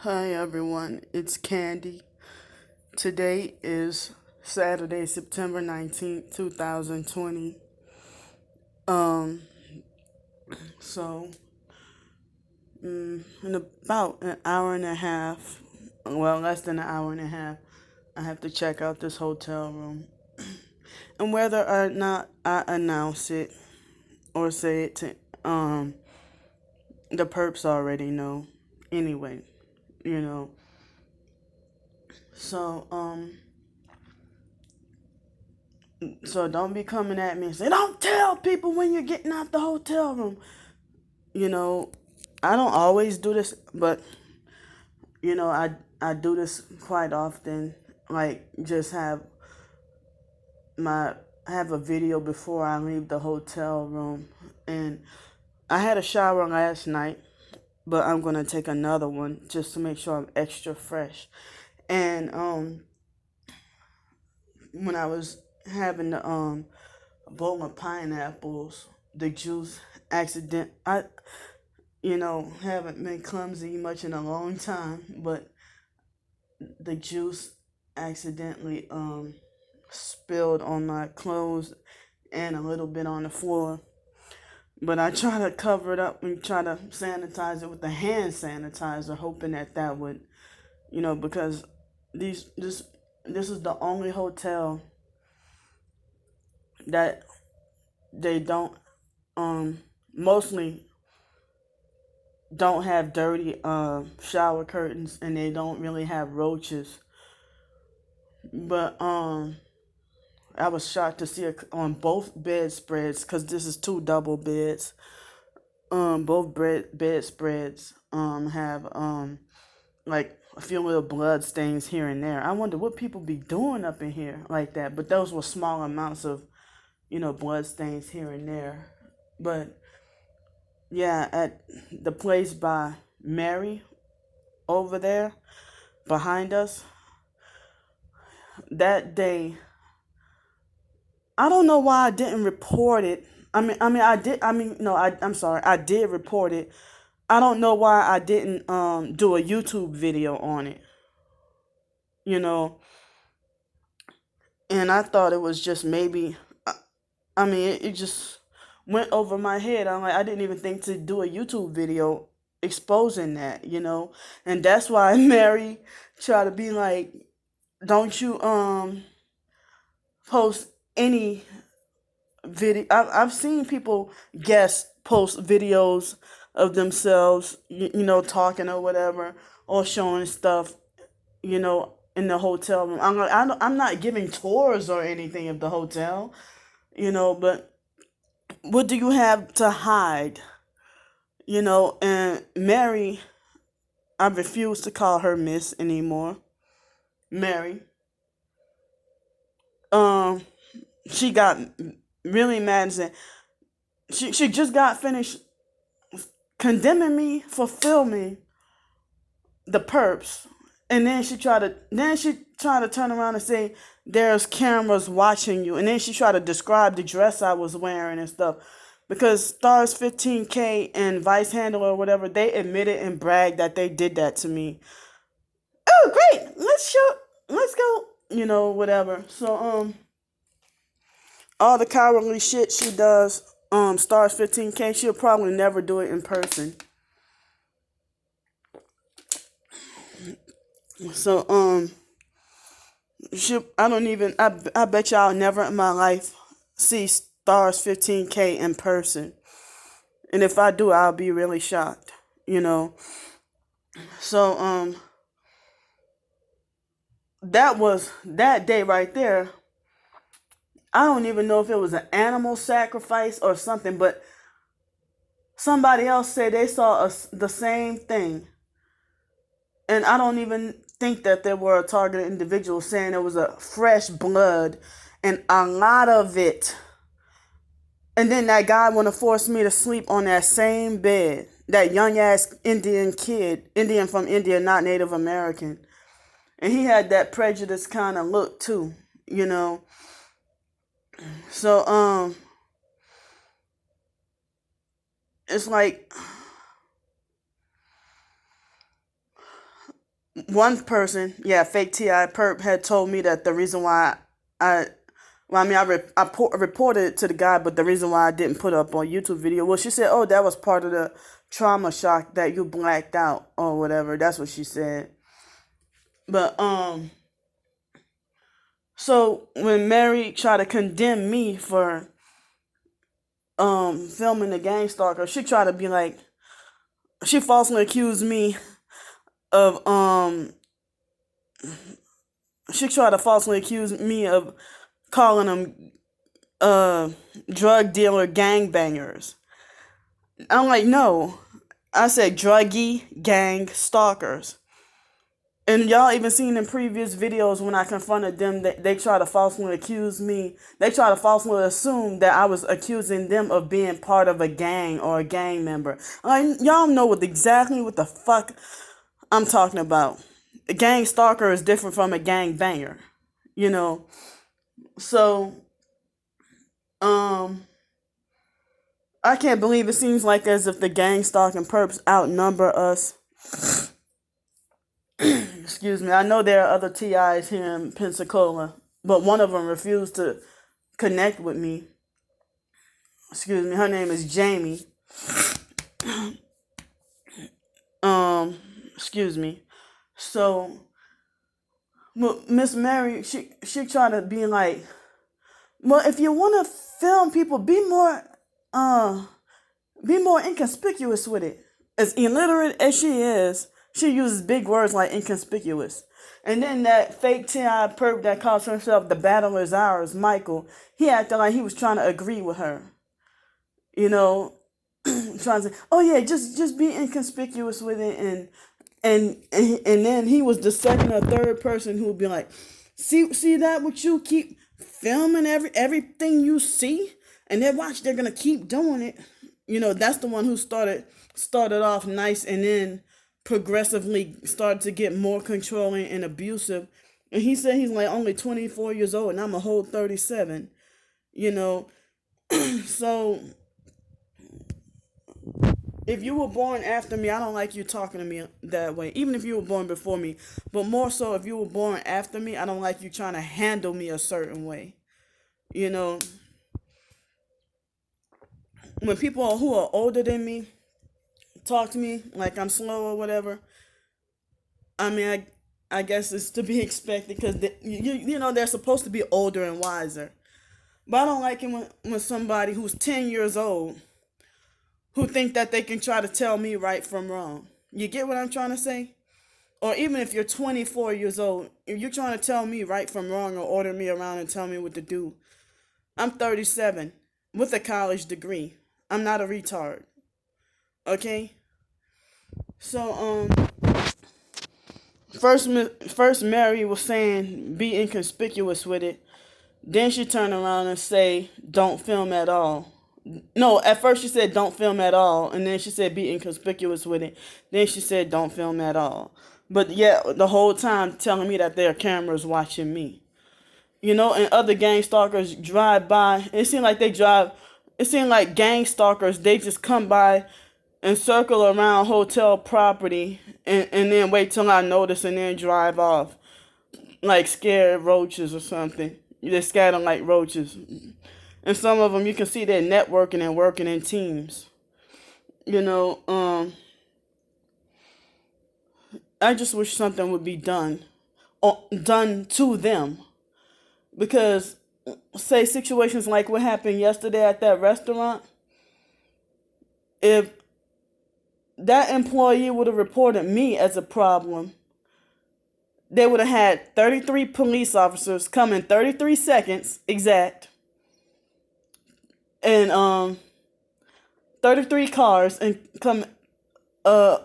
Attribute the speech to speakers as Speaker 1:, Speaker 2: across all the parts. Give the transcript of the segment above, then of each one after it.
Speaker 1: Hi everyone, it's Candy. Today is Saturday, September 19th, 2020. Um, so in about an hour and a half, well, less than an hour and a half, I have to check out this hotel room. And whether or not I announce it or say it to the perps already know. Anyway, you know. So So don't be coming at me and say, don't tell people when you're getting out the hotel room. You know, I don't always do this, but I do this quite often. Like just my have a video before I leave the hotel room. And I had a shower last night, but I'm gonna take another one just to make sure I'm extra fresh. And when I was having the bowl of pineapples, the juice I haven't been clumsy much in a long time, but the juice accidentally spilled on my clothes and a little bit on the floor. But I try to cover it up and try to sanitize it with the hand sanitizer, hoping that would, because these this is the only hotel that they don't mostly don't have dirty shower curtains, and they don't really have roaches. But I was shocked to see it on both bedspreads, because this is two double beds. Both bedspreads have like a few little blood stains here and there. I wonder what people be doing up in here like that. But those were small amounts of blood stains here and there. But yeah, at the place by Mary over there behind us, that day, I don't know why I didn't report it. I did. No, I'm sorry. I did report it. I don't know why I didn't do a YouTube video on it. You know, and I thought it was just maybe. It just went over my head. I didn't even think to do a YouTube video exposing that. And that's why Mary tried to be like, "Don't you post any video." I've seen people guest post videos of themselves, talking or whatever, or showing stuff, in the hotel room. I'm not giving tours or anything of the hotel, but what do you have to hide? And Mary, I refuse to call her Miss anymore. Mary, um, she got really mad and said she just got finished condemning me for filming the perps, and then she tried to turn around and say there's cameras watching you, and then she tried to describe the dress I was wearing and stuff, because Stars 15K and Vice Handler or whatever, they admitted and bragged that they did that to me. Oh great, let's go, whatever. So all the cowardly shit she does, Stars 15K, she'll probably never do it in person. So I don't even, I bet y'all never in my life see Stars 15K in person. And if I do, I'll be really shocked, you know. So that was that day right there. I don't even know if it was an animal sacrifice or something, but somebody else said they saw the same thing. And I don't even think that there were a targeted individual, saying it was a fresh blood and a lot of it. And then that guy want to force me to sleep on that same bed. That young ass Indian kid, Indian from India, not Native American. And he had that prejudice kind of look too, you know. So it's like one person, yeah, fake Ti perp, had told me that the reason why I, well, I mean, reported it to the guy, but the reason why I didn't put up on YouTube video, well, she said, oh, that was part of the trauma shock that you blacked out or whatever. That's what she said. But so when Mary tried to condemn me for filming the gang stalker, she tried to be like, she falsely accused me of she tried to falsely accuse me of calling them drug dealer gangbangers. I'm like, no. I said druggy gang stalkers. And y'all even seen in previous videos when I confronted them, they try to falsely accuse me. They try to falsely assume that I was accusing them of being part of a gang or a gang member. Y'all know exactly what the fuck I'm talking about. A gang stalker is different from a gang banger. You know? So, I can't believe it seems like as if the gang stalking perps outnumber us. Excuse me. I know there are other TIs here in Pensacola, but one of them refused to connect with me. Excuse me. Her name is Jamie. Excuse me. So, Miss Mary, she tried to be like, well, if you want to film people, be more inconspicuous with it. As illiterate as she is, she uses big words like inconspicuous. And then that fake Ti perp that calls himself the battle is ours, Michael, he acted like he was trying to agree with her. You know, trying to say, oh yeah, just be inconspicuous with it, and then he was the second or third person who would be like, see that what you keep filming everything you see, and then watch they're gonna keep doing it. You know, that's the one who started off nice and then progressively started to get more controlling and abusive. And he said he's like only 24 years old and I'm a whole 37. You know, so if you were born after me, I don't like you talking to me that way. Even if you were born before me, but more so if you were born after me, I don't like you trying to handle me a certain way. You know, when people who are older than me talk to me like I'm slow or whatever, I mean, I guess it's to be expected because you know they're supposed to be older and wiser. But I don't like it when somebody who's 10 years old who think that they can try to tell me right from wrong. You get what I'm trying to say? Or even if you're 24 years old, if you're trying to tell me right from wrong or order me around and tell me what to do. I'm 37 with a college degree. I'm not a retard. Okay? So, first Mary was saying be inconspicuous with it. Then she turned around and say don't film at all. No, at first she said don't film at all, and then she said be inconspicuous with it. Then she said don't film at all. But yeah, the whole time telling me that there are cameras watching me. You know, and other gang stalkers drive by. It seemed like gang stalkers, they just come by and circle around hotel property and then wait till I notice and then drive off like scared roaches or something. They're scatter like roaches. And some of them you can see they're networking and working in teams. You know, I just wish something would be done to them. Because say situations like what happened yesterday at that restaurant, if that employee would have reported me as a problem, they would have had 33 police officers come in 33 seconds exact, and 33 cars and come,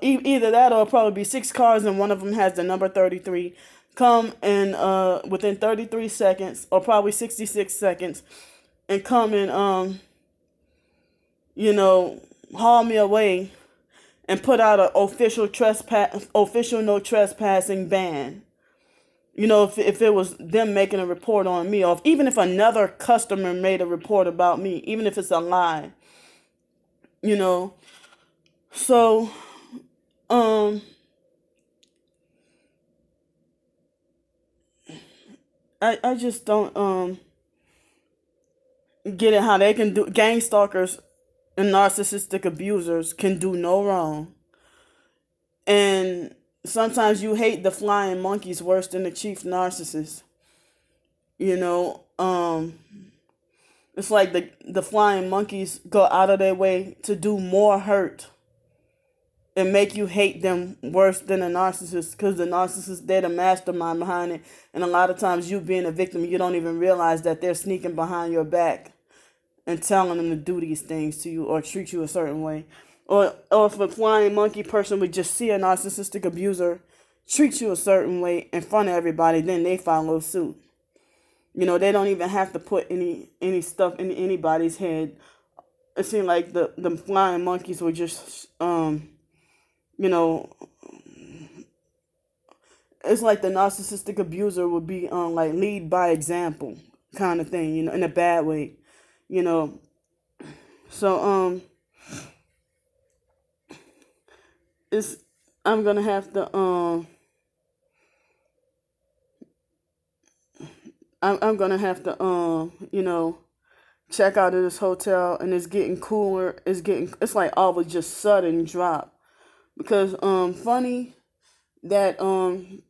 Speaker 1: either that or probably be 6 cars and one of them has the number 33, come in within 33 seconds or probably 66 seconds and come and you know, haul me away and put out an official no trespassing ban. You know, if it was them making a report on me, or even if another customer made a report about me, even if it's a lie, you know. So, I just don't get it how they can do gang stalkers and narcissistic abusers can do no wrong. And sometimes you hate the flying monkeys worse than the chief narcissist. You know, it's like the flying monkeys go out of their way to do more hurt and make you hate them worse than a narcissist, because the narcissist, they're the mastermind behind it. And a lot of times you being a victim, you don't even realize that they're sneaking behind your back and telling them to do these things to you or treat you a certain way. Or if a flying monkey person would just see a narcissistic abuser treat you a certain way in front of everybody, then they follow suit. They don't even have to put any stuff in anybody's head. It seemed like the flying monkeys were just you know it's like the narcissistic abuser would be like lead by example kind of thing, in a bad way, you know. So it's I'm gonna have to I'm gonna have to check out of this hotel, and it's getting cooler. It's like all of just sudden drop, because funny that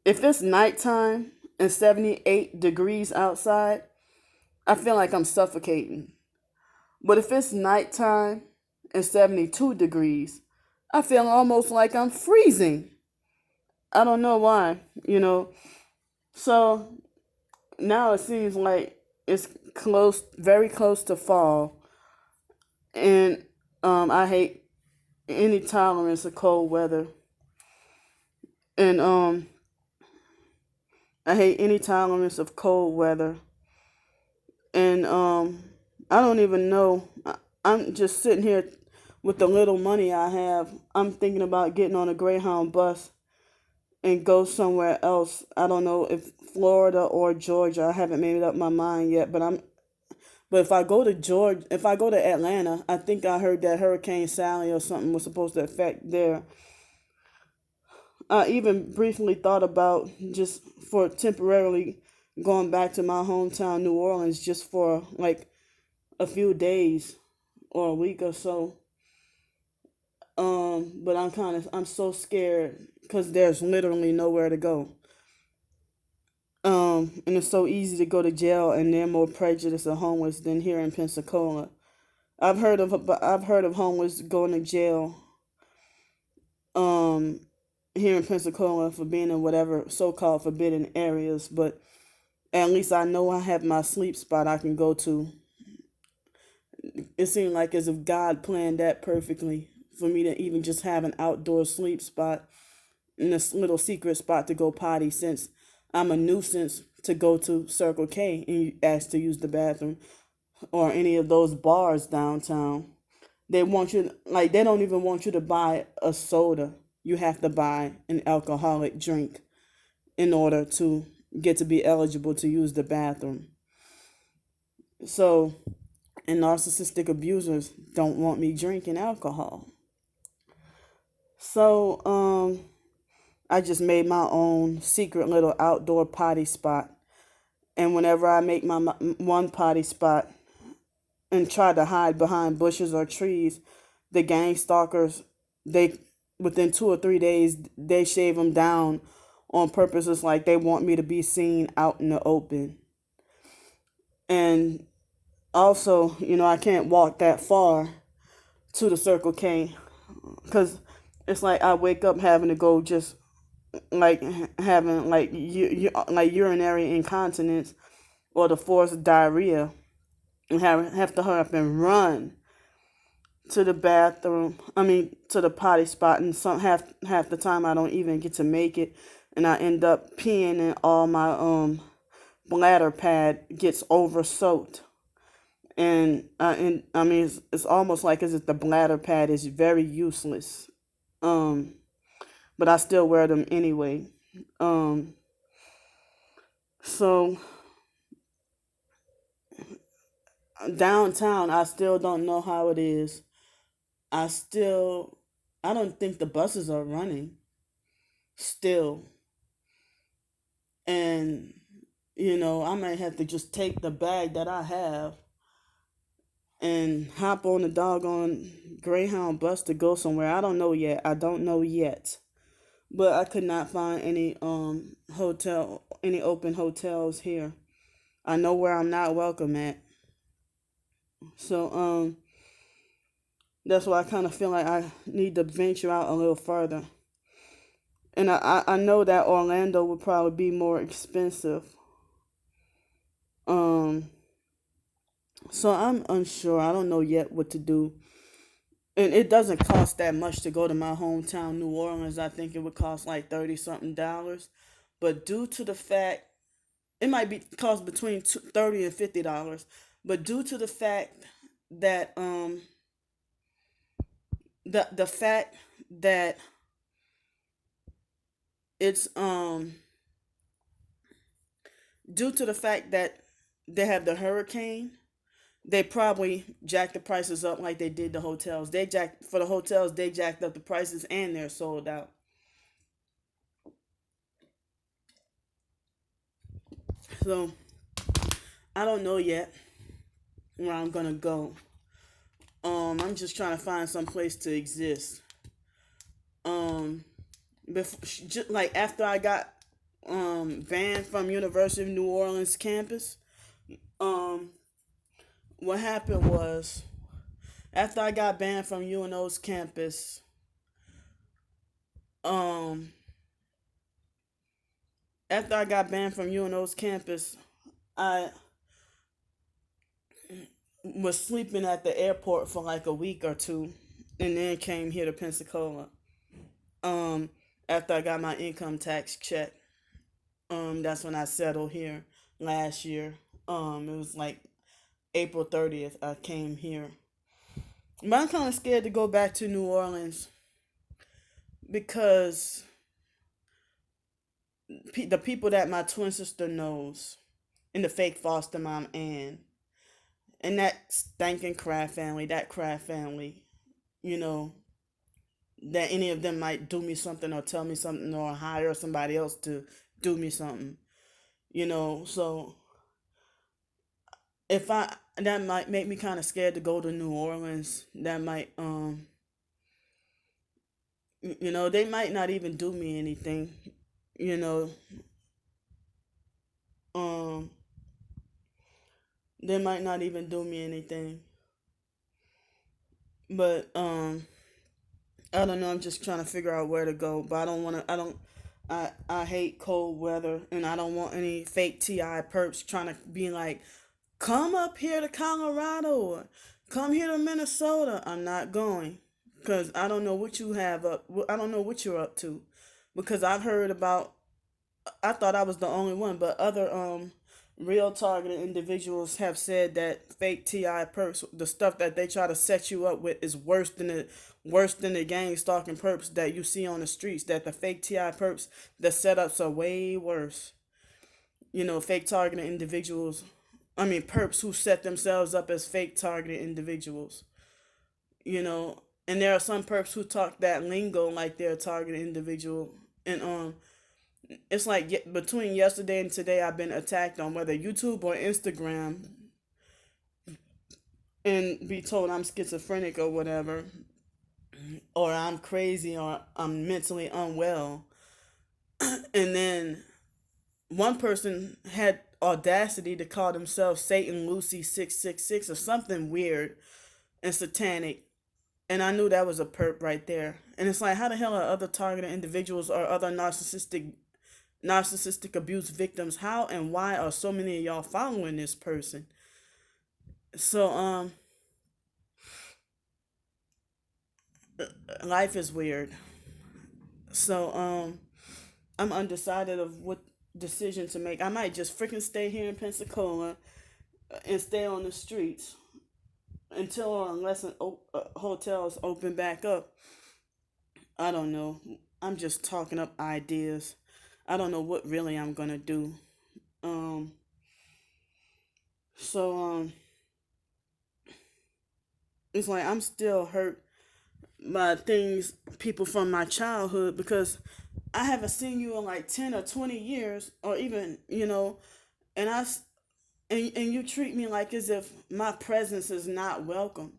Speaker 1: if it's nighttime and 78 degrees outside, I feel like I'm suffocating. But if it's nighttime and 72 degrees, I feel almost like I'm freezing. I don't know why. So now it seems like it's close, very close to fall, and I hate any tolerance of cold weather, and I hate any tolerance of cold weather, and I don't even know. I'm just sitting here with the little money I have. I'm thinking about getting on a Greyhound bus and go somewhere else. I don't know if Florida or Georgia. I haven't made up my mind yet, but if I go to if I go to Atlanta, I think I heard that Hurricane Sally or something was supposed to affect there. I even briefly thought about just for temporarily going back to my hometown, New Orleans, just for like a few days or a week or so. But I'm so scared because there's literally nowhere to go. And it's so easy to go to jail, and they're more prejudiced or homeless than here in Pensacola. I've heard of homeless going to jail um here in Pensacola for being in whatever so-called forbidden areas, but at least I know I have my sleep spot I can go to. It seemed like as if God planned that perfectly for me to even just have an outdoor sleep spot in this little secret spot to go potty, since I'm a nuisance to go to Circle K and you ask to use the bathroom, or any of those bars downtown. They want you, like, they don't even want you to buy a soda. You have to buy an alcoholic drink in order to get to be eligible to use the bathroom. So, and narcissistic abusers don't want me drinking alcohol. So, I just made my own secret little outdoor potty spot. And whenever I make my one potty spot and try to hide behind bushes or trees, the gang stalkers, they within 2 or 3 days, they shave them down on purpose. It's like they want me to be seen out in the open. And also, I can't walk that far to the Circle K, because it's like I wake up having to go, just like having like like urinary incontinence or the forced diarrhea, and have to hurry up and run to the bathroom. I mean, to the potty spot, and half the time I don't even get to make it, and I end up peeing, and all my bladder pad gets over soaked. And I mean, it's almost like as if the bladder pad is very useless. Um, but I still wear them anyway. Um, so downtown, I still don't know how it is. I still, I don't think the buses are running still, and I might have to just take the bag that I have and hop on the doggone Greyhound bus to go somewhere. I don't know yet. I don't know yet. But I could not find any open hotels here. I know where I'm not welcome at. So that's why I kind of feel like I need to venture out a little further. And I know that Orlando would probably be more expensive. Um so I'm unsure. I don't know yet what to do. And it doesn't cost that much to go to my hometown, New Orleans. I think it would cost like 30 something dollars. But due to the fact it might be cost between 30 and $50, but due to the fact that the fact that it's due to the fact that they have the hurricane, they probably jacked the prices up like they did the hotels. They jacked for the hotels, they jacked up the prices and they're sold out. So I don't know yet where I'm gonna go. I'm just trying to find some place to exist. Um, like after I got banned from University of New Orleans campus, um, what happened was after I got banned from UNO's campus, um, after I got banned from UNO's campus, I was sleeping at the airport for like a week or two, and then came here to Pensacola. Um, After I got my income tax check, that's when I settled here last year. It was like April 30th. I came here, but I'm kind of scared to go back to New Orleans because the people that my twin sister knows, and the fake foster mom Ann, and that stinking Kraft family, you know, that any of them might do me something or tell me something or hire somebody else to do me something, So if I that might make me kind of scared to go to New Orleans. That might they might not even do me anything, you know. Um they might not even do me anything. But I don't know. I'm just trying to figure out where to go. But I don't want to. I don't. I hate cold weather, and I don't want any fake TI perps trying to be like, come up here to Colorado or come here to Minnesota. I'm not going because I don't know what you have up. I don't know what you're up to because I've heard about. I thought I was the only one, but other real targeted individuals have said that fake TI perps, the stuff that they try to set you up with, is worse than the gang stalking perps that you see on the streets. That the fake TI perps, the setups are way worse. Fake targeted individuals. I mean, perps who set themselves up as fake targeted individuals. And there are some perps who talk that lingo like they're a targeted individual, and it's like between yesterday and today I've been attacked on whether YouTube or Instagram and be told I'm schizophrenic or whatever, or I'm crazy or I'm mentally unwell. And then one person had audacity to call themselves Satan Lucy 666 or something weird and satanic. And I knew that was a perp right there. And it's like, how the hell are other targeted individuals or other narcissistic abuse victims, how and why are so many of y'all following this person? So life is weird. So I'm undecided of what decision to make. I might just freaking stay here in Pensacola and stay on the streets until or unless hotels open back up. I don't know. I'm just talking up ideas. I don't know what really I'm gonna do. Um so it's like I'm still hurt by things, people from my childhood, because I haven't seen you in like 10 or 20 years, or even, and and you treat me like as if my presence is not welcome,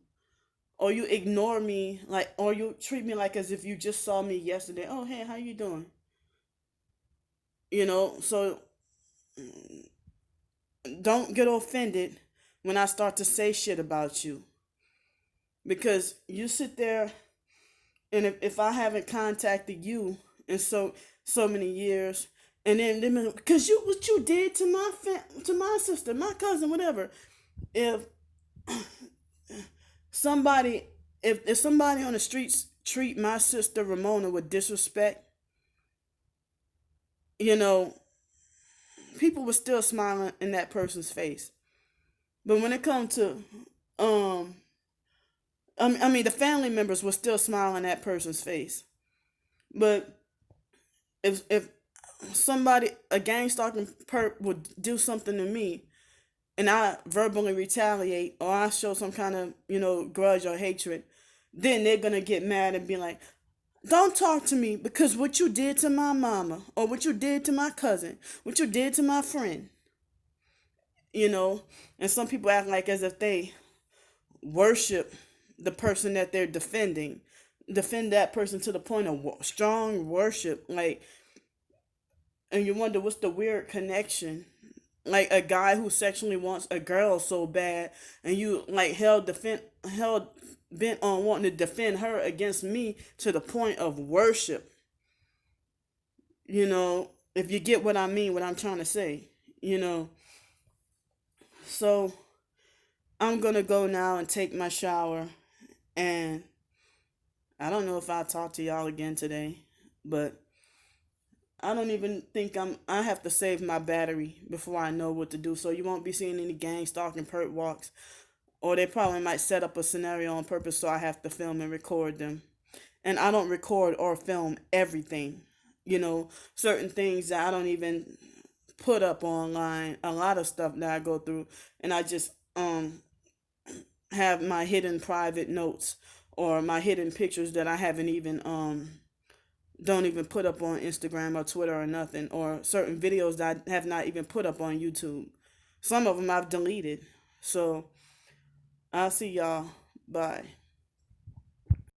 Speaker 1: or you ignore me, like, or you treat me like as if you just saw me yesterday. Oh, hey, how you doing? So don't get offended when I start to say shit about you, because you sit there, and if I haven't contacted you in so many years, and then because you what you did to to my sister, my cousin, whatever. If somebody if somebody on the streets treat my sister Ramona with disrespect, you know, people were still smiling in that person's face. But when it comes to um I mean the family members were still smiling in that person's face. But if somebody, a gang stalking perp, would do something to me, and I verbally retaliate, or I show some kind of, grudge or hatred, then they're gonna get mad and be like, don't talk to me because what you did to my mama, or what you did to my cousin, what you did to my friend, you know. And some people act like as if they worship the person that they're defending, defend that person to the point of strong worship, like, and you wonder what's the weird connection. Like a guy who sexually wants a girl so bad, and you like held bent on wanting to defend her against me to the point of worship. If you get what I mean, what I'm trying to say, you know. So I'm gonna go now and take my shower, and I don't know if I'll talk to y'all again today, but I don't even think I have to save my battery before I know what to do. So you won't be seeing any gang stalking perp walks. Or they probably might set up a scenario on purpose so I have to film and record them. And I don't record or film everything. Certain things that I don't even put up online, a lot of stuff that I go through, and I just have my hidden private notes, or my hidden pictures that I haven't even don't even put up on Instagram or Twitter or nothing, or certain videos that I have not even put up on YouTube. Some of them I've deleted. So I'll see y'all. Bye.